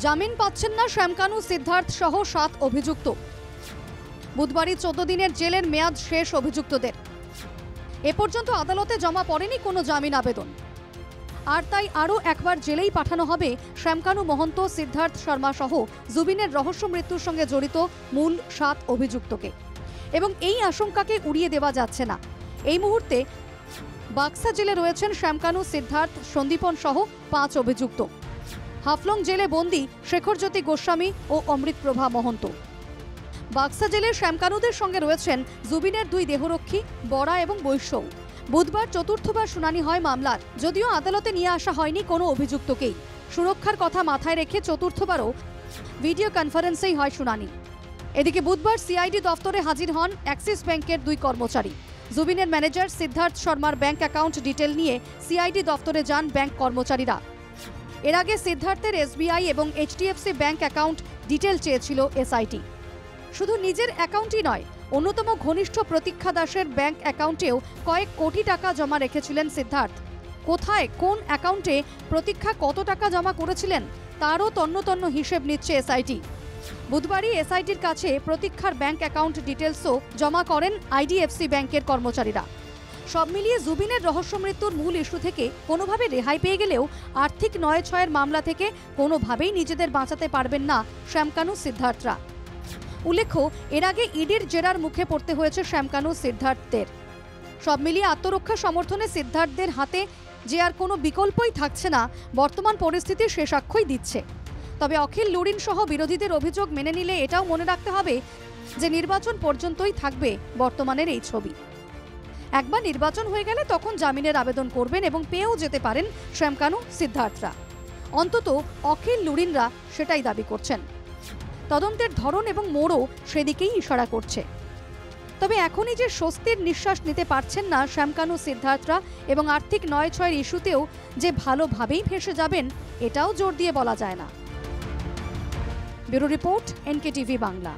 জামিন পাচ্ছেন না শ্যামকানু সিদ্ধার্থ সহ 7 অভিযুক্ত। বুধবারই 14 দিনের জেলের মেয়াদ শেষ অভিযুক্তদের। এ পর্যন্ত আদালতে জমা পড়েনি কোনো জামিন আবেদন। আর তাই আরও একবার জেলেই পাঠানো হবে শ্যামকানু মহন্ত, সিদ্ধার্থ শর্মা সহ জুবিনের রহস্য মৃত্যুর সঙ্গে জড়িত মূল 7 অভিযুক্তকে। এবং এই আশঙ্কাকে উড়িয়ে দেওয়া যাচ্ছে না। এই মুহূর্তে বাক্সা জেলে রয়েছেন শ্যামকানু, সিদ্ধার্থ, সন্দীপন সহ 5 অভিযুক্ত। হাফলং জেলে বন্দী শেখরজ্যোতি গোস্বামী ও অমৃতপ্রভা মহন্ত। বাক্সা জেলের শ্যামকানুদের সঙ্গে রয়েছেন জুবিনের 2 দেহরক্ষী বরা এবং বৈশ্যও। বুধবার চতুর্থবার শুনানি হয় মামলার। যদিও আদালতে নিয়ে আসা হয়নি কোনো অভিযুক্তকেই। সুরক্ষার কথা মাথায় রেখে চতুর্থবারও ভিডিও কনফারেন্সেই হয় শুনানি। এদিকে বুধবার সিআইডি দফতরে হাজির হন অ্যাক্সিস ব্যাংকের 2 কর্মচারী। জুবিনের ম্যানেজার সিদ্ধার্থ শর্মার ব্যাংক অ্যাকাউন্ট ডিটেল নিয়ে সিআইডি দফতরে যান ব্যাংক কর্মচারীরা। এর আগে সিদ্ধার্থের এসবিআই এবং এইচডিএফসি ব্যাংক অ্যাকাউন্ট ডিটেল চেয়েছিল এসআইটি। শুধু নিজের অ্যাকাউন্টই নয়, অন্যতম ঘনিষ্ঠ প্রতীক্ষা দাসের ব্যাংক অ্যাকাউন্টেও কয়েক কোটি টাকা জমা রেখেছিলেন সিদ্ধার্থ। কোথায়, কোন অ্যাকাউন্টে প্রতীক্ষা কত টাকা জমা করেছিলেন তারও তন্ন হিসেব নিচ্ছে এসআইটি। বুধবারই এসআইটির কাছে প্রতীক্ষার ব্যাংক অ্যাকাউন্ট ডিটেলসও জমা করেন আইডিএফসি ব্যাংকের কর্মচারীরা। সব মিলিয়ে জুবিনের রহস্য মৃত্যুর মূল ইস্যু থেকে কোনোভাবে রেহাই পেয়ে গেলেও আর্থিক নয়-ছয়ের মামলা থেকে কোনোভাবেই নিজেদের বাঁচাতে পারবেন না শ্যামকানু সিদ্ধার্থরা। উল্লেখ্য, এর আগে ইডির জেরার মুখে পড়তে হয়েছে শ্যামকানু সিদ্ধার্থদের। সব মিলিয়ে আত্মরক্ষা সমর্থনে সিদ্ধার্থদের হাতে যে আর কোনো বিকল্পই থাকছে না, বর্তমান পরিস্থিতি সে সাক্ষ্যই দিচ্ছে। তবে অখিল লুরিন সহ বিরোধীদের অভিযোগ মেনে নিলে এটাও মনে রাখতে হবে যে নির্বাচন পর্যন্তই থাকবে বর্তমানের এই ছবি। একবার নির্বাচন হয়ে গেলে তখন জামিনের আবেদন করবেন এবং পেয়েও যেতে পারেন শ্যামকানু সিদ্ধার্থরা। অন্তত অখিল লুরিনরা সেটাই দাবি করছেন। তদন্তের ধরন এবং মোড়ও সেদিকেই ইশারা করছে। তবে এখনই যে স্বস্তির নিঃশ্বাস নিতে পারছেন না শ্যামকানু সিদ্ধার্থরা এবং আর্থিক নয়-ছয়ের ইস্যুতেও যে ভালোভাবেই ফেঁসে যাবেন, এটাও জোর দিয়ে বলা যায় না। Bureau report, NKTV Bangla.